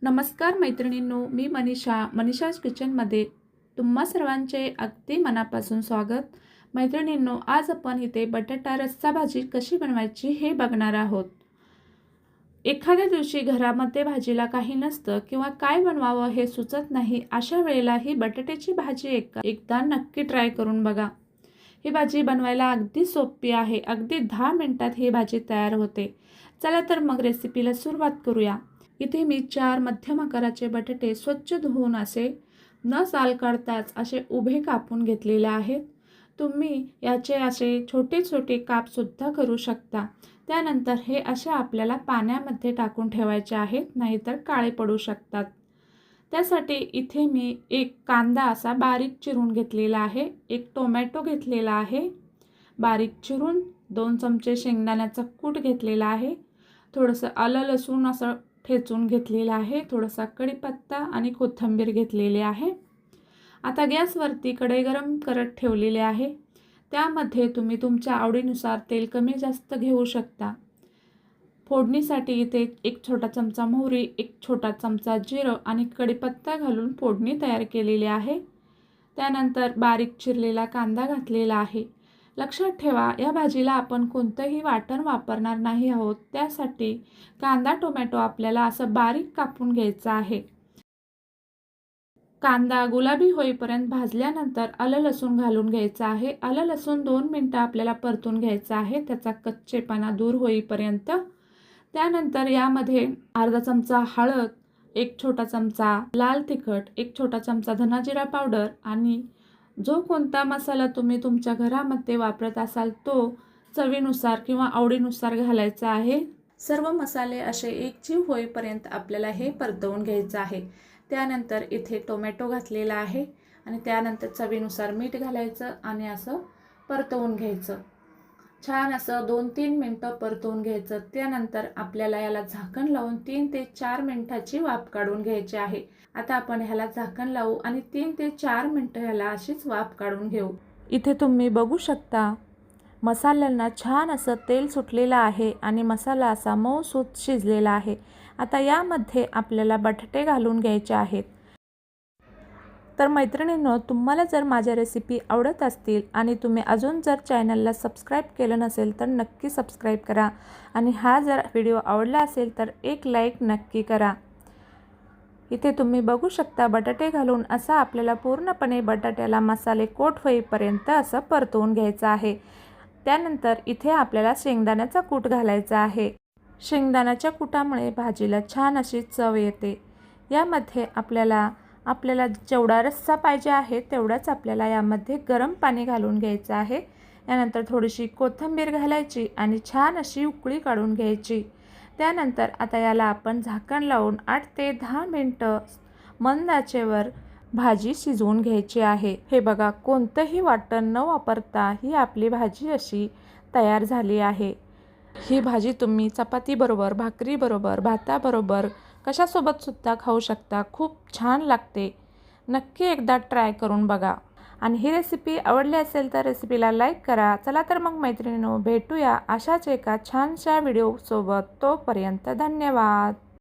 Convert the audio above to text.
नमस्कार मैत्रिणींनो, मी मनीषाज किचनमध्ये तुम्हा सर्वांचे अगदी मनापासून स्वागत। मैत्रिणींनो, आज आपण इथे बटाटा रस्सा भाजी कशी बनवायची हे बघणार आहोत। एखाद्या दिवशी घरामध्ये भाजीला काही नसतं किंवा काय बनवावं हे सुचत नाही, अशा वेळेला ही बटाट्याची भाजी एकदा नक्की ट्राय करून बघा। ही भाजी बनवायला अगदी सोपी आहे। अगदी 10 मिनिटात ही भाजी तयार होते। चला तर मग रेसिपीला सुरुवात करूया। इथे मी 4 मध्यम आकाराचे बटाटे स्वच्छ धुवून असे न साल काढताच असे उभे कापून घेतलेले आहेत। तुम्ही याचे असे छोटे छोटे काप सुद्धा करू शकता। त्यानंतर हे असे आपल्याला पाण्यामध्ये टाकून ठेवायचे आहेत, नाहीतर काळे पडू शकतात। त्यासाठी इथे मी एक कांदा असा बारीक चिरून घेतलेला आहे, एक टोमॅटो घेतलेला आहे बारीक चिरून, 2 चमचे शेंगदाण्याचा कूट घेतलेला आहे, थोडंसं आलं लसूण असं ठेचून घेतलेला आहे, थोडासा कढीपत्ता आणि कोथिंबीर घेतलेली आहे। आता गॅसवरती कढई गरम करत ठेवलेली आहे। त्यामध्ये तुम्ही तुमच्या आवडीनुसार तेल कमी जास्त घेऊ शकता। फोडणीसाठी इथे 1 छोटा चमचा मोहरी, 1 छोटा चमचा जिरं आणि कढीपत्ता घालून फोडणी तयार केलेली आहे। त्यानंतर बारीक चिरलेला कांदा घातलेला आहे। लक्षात ठेवा, या भाजीला आपण कोणतंही वाटण वापरणार नाही आहोत। त्यासाठी कांदा टोमॅटो आपल्याला असं बारीक कापून घ्यायचा आहे। कांदा गुलाबी होईपर्यंत भाजल्यानंतर आलं लसूण घालून घ्यायचं आहे। आलं लसूण 2 मिनिटं आपल्याला परतून घ्यायचं आहे, त्याचा कच्चेपणा दूर होईपर्यंत। त्यानंतर यामध्ये अर्धा चमचा हळद, 1 छोटा चमचा लाल तिखट, 1 छोटा चमचा धना जिरा पावडर आणि जो कोणता मसाला तुम्ही तुमच्या घरामध्ये वापरत असाल तो चवीनुसार किंवा आवडीनुसार घालायचा आहे। सर्व मसाले असे एकजीव होईपर्यंत आपल्याला हे परतवून घ्यायचं आहे। त्यानंतर इथे टोमॅटो घातलेला आहे आणि त्यानंतर चवीनुसार मीठ घालायचं आणि असं परतवून घ्यायचं। छान असं 2-3 मिनिटं परतवून घ्यायचं। त्यानंतर आपल्याला याला झाकण लावून 3 ते 4 मिनिटाची वाफ काढून घ्यायची आहे। आता आपण ह्याला झाकण लावू आणि 3 ते 4 मिनिटं ह्याला अशीच वाफ काढून घेऊ। इथे तुम्ही बघू शकता मसाल्यांना छान असं तेल सुटलेलं आहे आणि मसाला असा मऊसूत शिजलेला आहे। आता यामध्ये आपल्याला बटाटे घालून घ्यायचे आहेत। तर मैत्रिणींनो, तुम्हाला जर माझ्या रेसिपी आवडत असतील आणि तुम्ही अजून जर चॅनलला सबस्क्राईब केलं नसेल तर नक्की सबस्क्राईब करा आणि हा जर व्हिडिओ आवडला असेल तर एक लाईक नक्की करा। इथे तुम्ही बघू शकता बटाटे घालून असा आपल्याला पूर्णपणे बटाट्याला मसाले कोट होईपर्यंत असं परतवून घ्यायचं आहे। त्यानंतर इथे आपल्याला शेंगदाण्याचा कूट घालायचा आहे। शेंगदाण्याच्या कुटामुळे भाजीला छान अशी चव येते। यामध्ये आपल्याला जेवढा रस्सा पाहिजे आहे तेवढाच आपल्याला यामध्ये गरम पाणी घालून घ्यायचं आहे। यानंतर थोडीशी कोथिंबीर घालायची आणि छान अशी उकळी काढून घ्यायची। त्यानंतर आता याला आपण झाकण लावून 8 ते 10 मिनिटं मंद आचेवर भाजी शिजवून घ्यायची आहे। हे बघा, कोणतंही वाटण न वापरता ही आपली भाजी अशी तयार झाली आहे। ही भाजी तुम्ही चपातीबरोबर, भाकरीबरोबर, भाताबरोबर कशासोबत सुद्धा खाऊ शकता। खूप छान लागते। नक्की एकदा ट्राय करून बघा आणि ही रेसिपी आवडली असेल तर रेसिपीला लाईक करा। चला तर मग मैत्रिणींनो, भेटूया अशाच एका छानशा व्हिडिओसोबत। तोपर्यंत धन्यवाद।